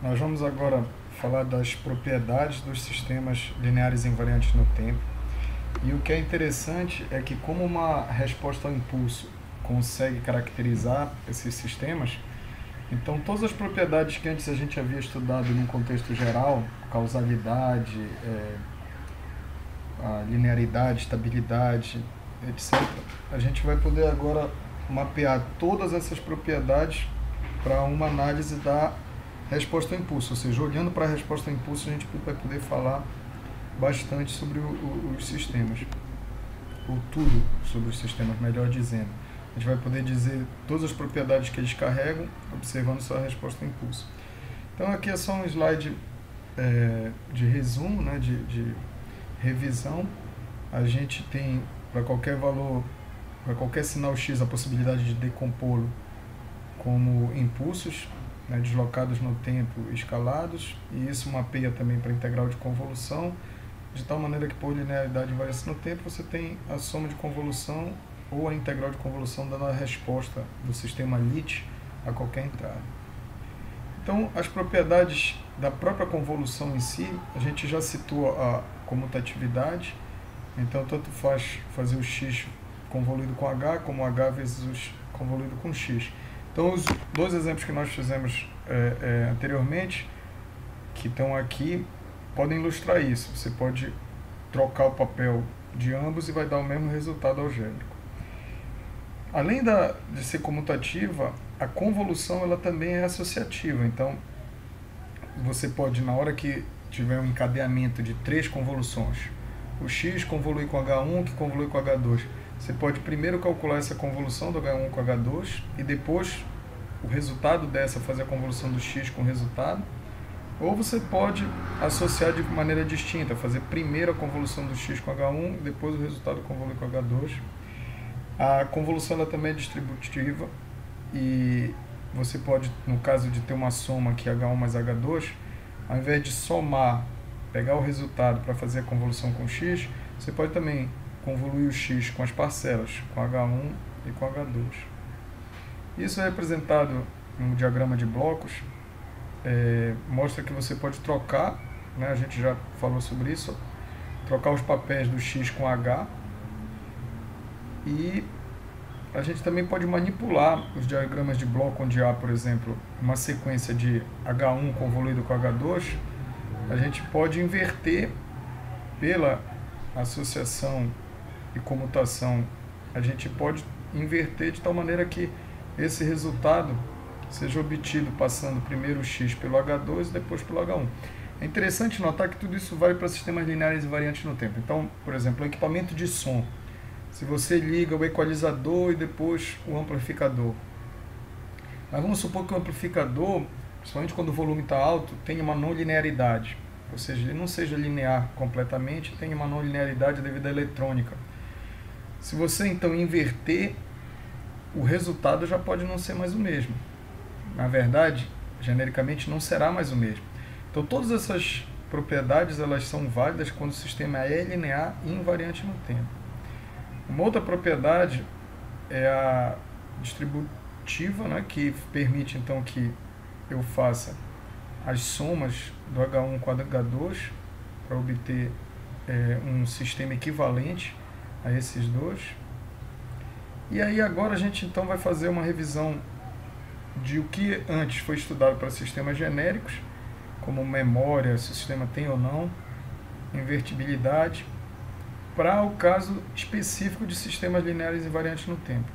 Nós vamos agora falar das propriedades dos sistemas lineares invariantes no tempo. E o que é interessante é que, como uma resposta ao impulso consegue caracterizar esses sistemas, então todas as propriedades que antes a gente havia estudado num contexto geral, causalidade, a linearidade, estabilidade, etc., a gente vai poder agora mapear todas essas propriedades para uma análise da resposta ao impulso, ou seja, olhando para a resposta ao impulso a gente vai poder falar bastante sobre os sistemas, ou tudo sobre os sistemas, melhor dizendo. A gente vai poder dizer todas as propriedades que eles carregam, observando sua resposta ao impulso. Então aqui é só um slide de resumo, né, de revisão. A gente tem para qualquer valor, para qualquer sinal x, a possibilidade de decompô-lo como impulsos, né, deslocados no tempo, escalados, e isso mapeia também para a integral de convolução, de tal maneira que por linearidade e invariância no tempo você tem a soma de convolução ou a integral de convolução dando a resposta do sistema Lie a qualquer entrada. Então, as propriedades da própria convolução em si, a gente já citou a comutatividade, então tanto faz fazer o x convoluído com h, como h vezes o convoluído com x. Então, os dois exemplos que nós fizemos anteriormente, que estão aqui, podem ilustrar isso. Você pode trocar o papel de ambos e vai dar o mesmo resultado algébrico. Além de ser comutativa, a convolução ela também é associativa. Então, você pode, na hora que tiver um encadeamento de 3 convoluções, o x convolui com H1, que convolui com H2, você pode primeiro calcular essa convolução do H1 com H2 e depois o resultado dessa fazer a convolução do x com o resultado. Ou você pode associar de maneira distinta, fazer primeiro a convolução do x com H1 e depois o resultado convolui com H2. A convolução ela também é distributiva e você pode, no caso de ter uma soma aqui H1 mais H2, ao invés de somar, pegar o resultado para fazer a convolução com x, você pode também convoluir o x com as parcelas, com H1 e com H2. Isso é representado no diagrama de blocos, mostra que você pode trocar, né, a gente já falou sobre isso, trocar os papéis do x com h, e a gente também pode manipular os diagramas de bloco onde há, por exemplo, uma sequência de H1 convoluído com H2, a gente pode inverter pela associação e comutação, a gente pode inverter de tal maneira que esse resultado seja obtido passando primeiro o x pelo H2 e depois pelo H1. É interessante notar que tudo isso vale para sistemas lineares invariantes no tempo. Então, por exemplo, o equipamento de som. Se você liga o equalizador e depois o amplificador. Mas vamos supor que o amplificador, principalmente quando o volume está alto, tenha uma não linearidade. Ou seja, ele não seja linear completamente, tenha uma não linearidade devido à eletrônica. Se você então inverter, o resultado já pode não ser mais o mesmo. Na verdade, genericamente não será mais o mesmo. Então todas essas propriedades elas são válidas quando o sistema é linear e invariante no tempo. Uma outra propriedade é a distributiva, né, que permite então que eu faça as somas do H1 com H2 para obter um sistema equivalente a esses dois. E aí agora a gente então vai fazer uma revisão de o que antes foi estudado para sistemas genéricos, como memória, se o sistema tem ou não, invertibilidade, para o caso específico de sistemas lineares invariantes no tempo.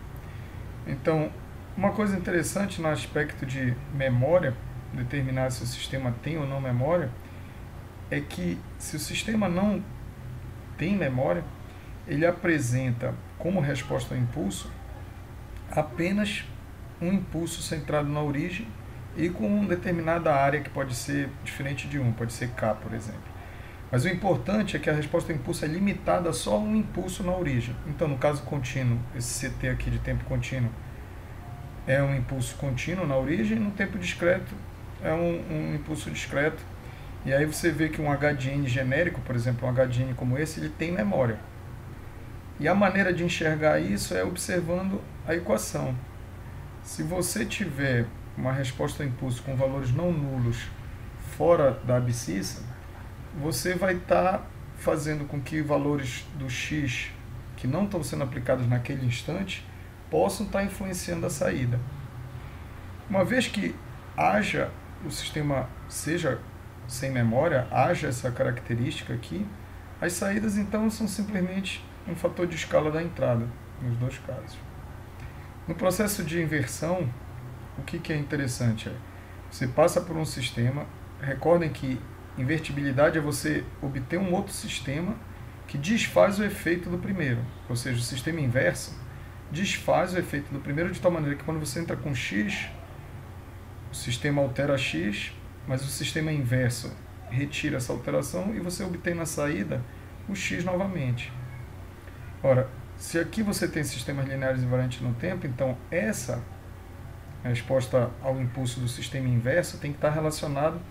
Então, uma coisa interessante no aspecto de memória, determinar se o sistema tem ou não memória, é que se o sistema não tem memória, ele apresenta como resposta ao impulso apenas um impulso centrado na origem e com uma determinada área que pode ser diferente de 1, pode ser K, por exemplo. Mas o importante é que a resposta ao impulso é limitada só a um impulso na origem. Então, no caso contínuo, esse CT aqui de tempo contínuo é um impulso contínuo na origem, no tempo discreto é um impulso discreto. E aí você vê que um H de N genérico, por exemplo, um H de N como esse, ele tem memória. E a maneira de enxergar isso é observando a equação. Se você tiver uma resposta ao impulso com valores não nulos fora da abscissa, você vai estar fazendo com que valores do x que não estão sendo aplicados naquele instante possam estar influenciando a saída. Uma vez que o sistema seja sem memória, haja essa característica aqui, as saídas então são simplesmente um fator de escala da entrada, nos dois casos. No processo de inversão, o que é interessante é, você passa por um sistema, recordem que invertibilidade é você obter um outro sistema que desfaz o efeito do primeiro, ou seja, o sistema inverso desfaz o efeito do primeiro de tal maneira que quando você entra com x, o sistema altera x, mas o sistema inverso retira essa alteração e você obtém na saída o x novamente. Ora, se aqui você tem sistemas lineares invariantes no tempo, então essa resposta ao impulso do sistema inverso tem que estar relacionado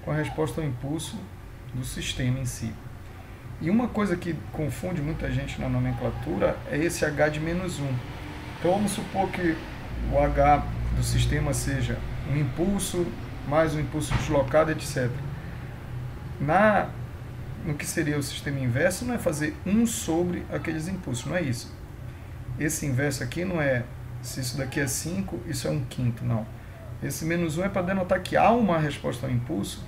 com a resposta ao impulso do sistema em si. E uma coisa que confunde muita gente na nomenclatura é esse h de -1. Então vamos supor que o h do sistema seja um impulso mais um impulso deslocado, etc. No que seria o sistema inverso, não é fazer 1 sobre aqueles impulsos, não é isso. Esse inverso aqui não é, se isso daqui é 5, isso é 1/5, não. Esse -1 é para denotar que há uma resposta ao impulso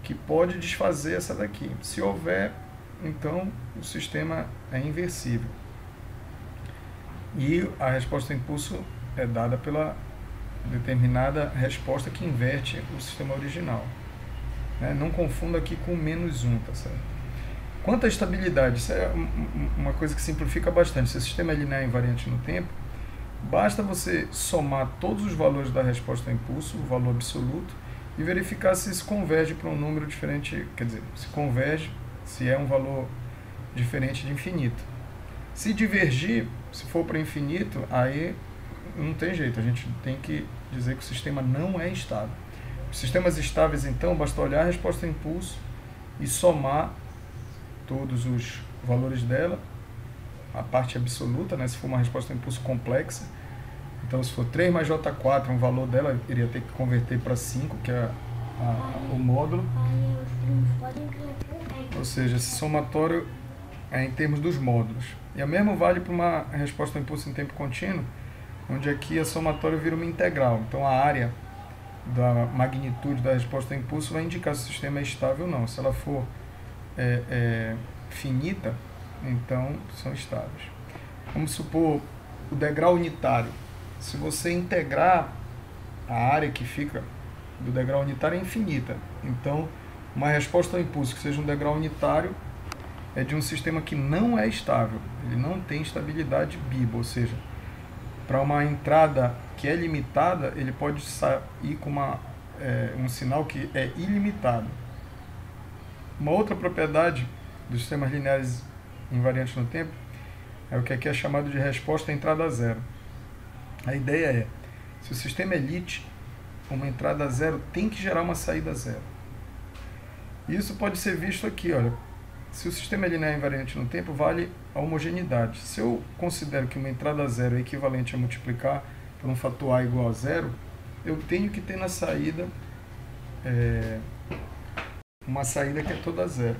que pode desfazer essa daqui. Se houver, então o sistema é inversível. E a resposta ao impulso é dada pela determinada resposta que inverte o sistema original. Não confunda aqui com -1, tá certo? Quanto à estabilidade, isso é uma coisa que simplifica bastante. Se o sistema é linear invariante no tempo, basta você somar todos os valores da resposta ao impulso, o valor absoluto, e verificar se isso converge para um número diferente, quer dizer, se converge, se é um valor diferente de infinito. Se divergir, se for para infinito, aí não tem jeito, a gente tem que dizer que o sistema não é estável. Os sistemas estáveis, então, basta olhar a resposta ao impulso e somar todos os valores dela, a parte absoluta, se for uma resposta ao impulso complexa. Então, se for 3 mais J4, um valor dela iria ter que converter para 5, que é o módulo. Ou seja, esse somatório é em termos dos módulos. E a mesma vale para uma resposta ao impulso em tempo contínuo, onde aqui a somatória vira uma integral. Então, a área da magnitude da resposta ao impulso vai indicar se o sistema é estável ou não. Se ela for finita, então são estáveis. Vamos supor o degrau unitário. Se você integrar a área que fica do degrau unitário é infinita. Então, uma resposta ao impulso que seja um degrau unitário é de um sistema que não é estável. Ele não tem estabilidade BIBA, ou seja, para uma entrada que é limitada, ele pode sair com um sinal que é ilimitado. Uma outra propriedade dos sistemas lineares invariantes no tempo é o que aqui é chamado de resposta à entrada zero. A ideia é, se o sistema é lit, uma entrada zero tem que gerar uma saída zero. Isso pode ser visto aqui, olha. Se o sistema é linear invariante no tempo, vale a homogeneidade. Se eu considero que uma entrada zero é equivalente a multiplicar por um fator A igual a zero, eu tenho que ter na saída uma saída que é toda zero.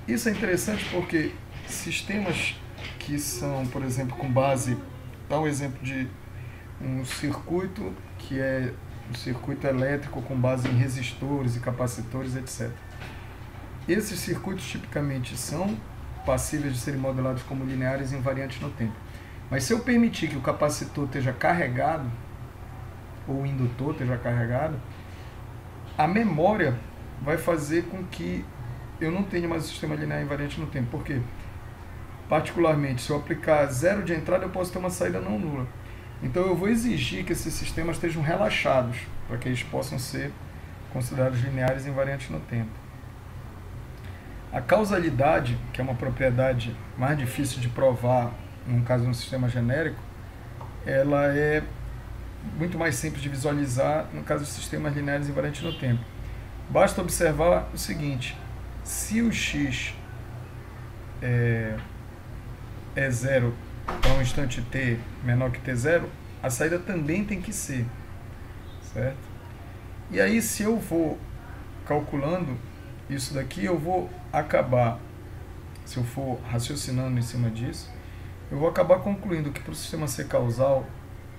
Isso é interessante porque sistemas que são, por exemplo, com base, dá um exemplo de um circuito que é um circuito elétrico com base em resistores e capacitores, etc. Esses circuitos tipicamente são passíveis de serem modelados como lineares invariantes no tempo. Mas se eu permitir que o capacitor esteja carregado, ou o indutor esteja carregado, a memória vai fazer com que eu não tenha mais o sistema linear invariante no tempo. Por quê? Particularmente, se eu aplicar zero de entrada, eu posso ter uma saída não nula. Então eu vou exigir que esses sistemas estejam relaxados, para que eles possam ser considerados lineares invariantes no tempo. A causalidade, que é uma propriedade mais difícil de provar, no caso de um sistema genérico, ela é muito mais simples de visualizar no caso de sistemas lineares invariantes no tempo. Basta observar o seguinte: se o x é zero para um instante t menor que t0, a saída também tem que ser, certo? E aí, se eu vou calculando isso daqui, eu vou acabar, se eu for raciocinando em cima disso, eu vou acabar concluindo que para o sistema ser causal,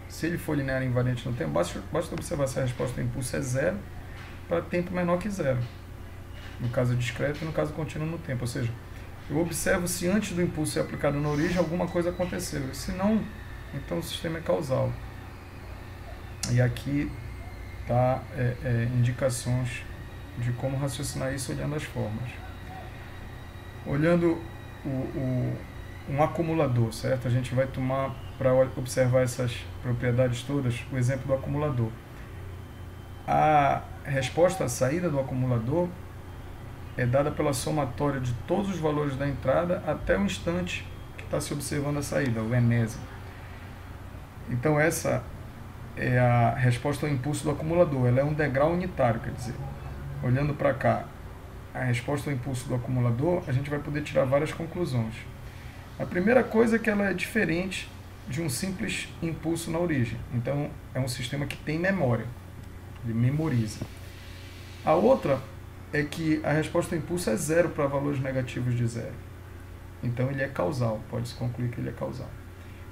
se ele for linear invariante no tempo, basta observar se a resposta ao impulso é zero para tempo menor que zero. No caso discreto e no caso contínuo no tempo. Ou seja, eu observo se antes do impulso ser aplicado na origem alguma coisa aconteceu. E se não, então o sistema é causal. E aqui tá indicações de como raciocinar isso olhando as formas. Olhando um acumulador, certo? A gente vai tomar, para observar essas propriedades todas, o exemplo do acumulador. A resposta à saída do acumulador é dada pela somatória de todos os valores da entrada até o instante que está se observando a saída, o enésimo. Então essa é a resposta ao impulso do acumulador. Ela é um degrau unitário, quer dizer, olhando para cá, a resposta ao impulso do acumulador, a gente vai poder tirar várias conclusões. A primeira coisa é que ela é diferente de um simples impulso na origem. Então é um sistema que tem memória, ele memoriza. A outra é que a resposta ao impulso é zero para valores negativos de zero. Então ele é causal, pode-se concluir que ele é causal.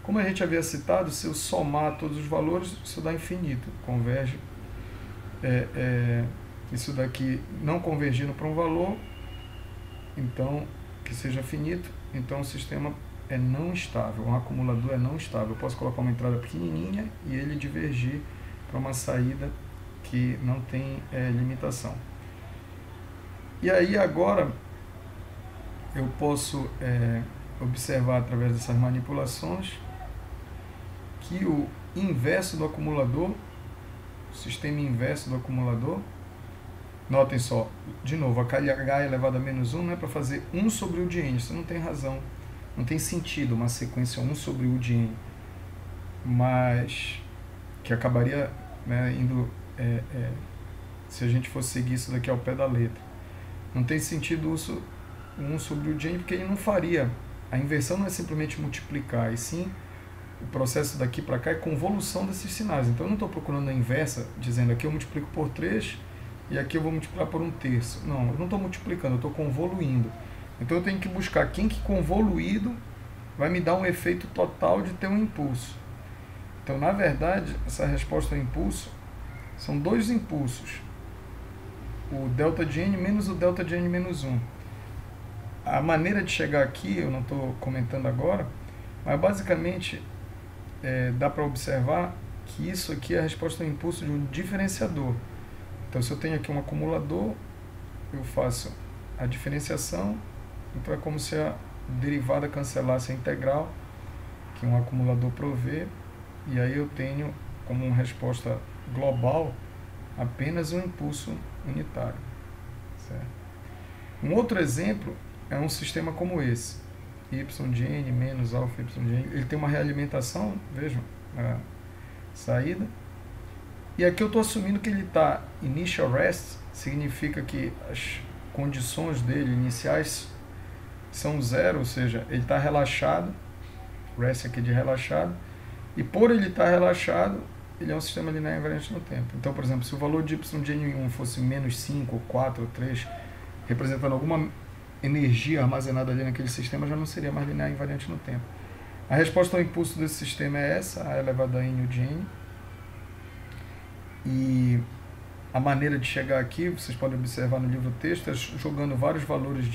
Como a gente havia citado, se eu somar todos os valores, isso dá infinito, converge. Isso daqui não convergindo para um valor, então que seja finito, então o sistema é não estável, um acumulador é não estável. Eu posso colocar uma entrada pequenininha e ele divergir para uma saída que não tem limitação. E aí agora eu posso observar através dessas manipulações que o inverso do acumulador, o sistema inverso do acumulador, notem só, de novo, a KH elevado a menos 1 não é para fazer 1 sobre U de N, isso não tem razão, não tem sentido uma sequência 1 sobre U de N, mas que acabaria indo, se a gente fosse seguir isso daqui ao pé da letra. Não tem sentido isso 1 sobre U de N, porque ele não faria, a inversão não é simplesmente multiplicar, e sim o processo daqui para cá é convolução desses sinais. Então eu não estou procurando a inversa, dizendo aqui eu multiplico por 3 e aqui eu vou multiplicar por 1/3. Não, eu não estou multiplicando, eu estou convoluindo. Então eu tenho que buscar quem que convoluído vai me dar um efeito total de ter um impulso. Então, na verdade, essa resposta ao impulso são dois impulsos. O delta de n menos o delta de n menos 1. A maneira de chegar aqui, eu não estou comentando agora, mas basicamente dá para observar que isso aqui é a resposta ao impulso de um diferenciador. Então, se eu tenho aqui um acumulador, eu faço a diferenciação, então é como se a derivada cancelasse a integral que um acumulador provê, e aí eu tenho como uma resposta global apenas um impulso unitário. Certo? Um outro exemplo é um sistema como esse, y de n menos alfa y de n, ele tem uma realimentação, vejam, a saída, e aqui eu estou assumindo que ele está initial rest, significa que as condições dele iniciais são zero, ou seja, ele está relaxado, rest aqui de relaxado, e por ele estar relaxado, ele é um sistema linear invariante no tempo. Então, por exemplo, se o valor de y de n1 fosse menos 5, ou 4, ou 3, representando alguma energia armazenada ali naquele sistema, já não seria mais linear invariante no tempo. A resposta ao impulso desse sistema é essa, a elevado a n U de n. E a maneira de chegar aqui, vocês podem observar no livro texto, é jogando vários valores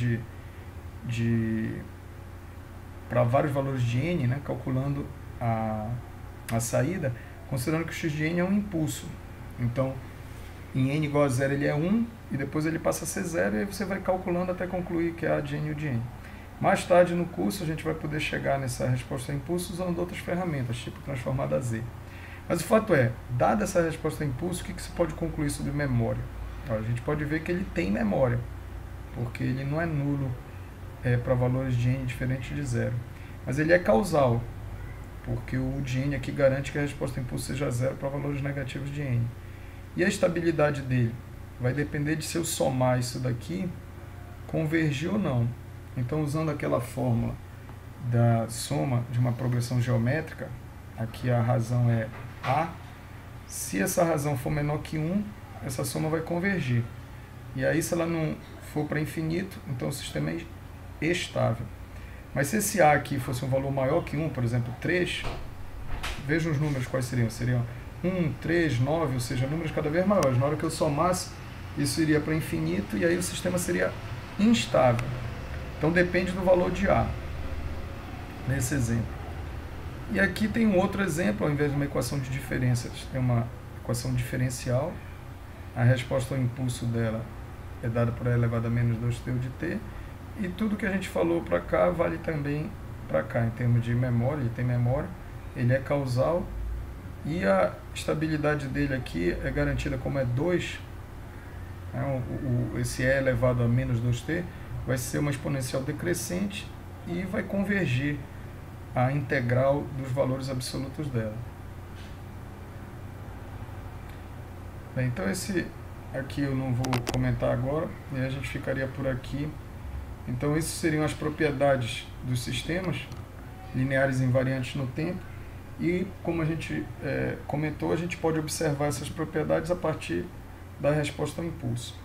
para vários valores de n, né, calculando a saída, considerando que o x de n é um impulso. Então, em n igual a 0 ele é 1, e depois ele passa a ser 0, e aí você vai calculando até concluir que é a de n e o de n. Mais tarde no curso a gente vai poder chegar nessa resposta a impulso usando outras ferramentas, tipo transformada a z. Mas o fato é, dada essa resposta a impulso, o que se pode concluir sobre memória? A gente pode ver que ele tem memória, porque ele não é nulo para valores de n diferentes de 0. Mas ele é causal, porque o de n aqui garante que a resposta a impulso seja 0 para valores negativos de n. E a estabilidade dele vai depender de se eu somar isso daqui, convergir ou não. Então, usando aquela fórmula da soma de uma progressão geométrica, aqui a razão é A, se essa razão for menor que 1, essa soma vai convergir. E aí, se ela não for para infinito, então o sistema é estável. Mas se esse A aqui fosse um valor maior que 1, por exemplo, 3, vejam os números quais seriam. Seriam 1, 3, 9, ou seja, números cada vez maiores. Na hora que eu somasse, isso iria para infinito e aí o sistema seria instável. Então depende do valor de A, nesse exemplo. E aqui tem um outro exemplo, ao invés de uma equação de diferenças, tem uma equação diferencial. A resposta ao impulso dela é dada por E elevado a menos 2t de t. E tudo que a gente falou para cá vale também para cá, em termos de memória. Ele tem memória, ele é causal e a estabilidade dele aqui é garantida como é 2. Esse E elevado a menos 2t vai ser uma exponencial decrescente e vai convergir a integral dos valores absolutos dela. Bem, então esse aqui eu não vou comentar agora, e a gente ficaria por aqui. Então essas seriam as propriedades dos sistemas lineares invariantes no tempo, e como a gente comentou, a gente pode observar essas propriedades a partir da resposta ao impulso.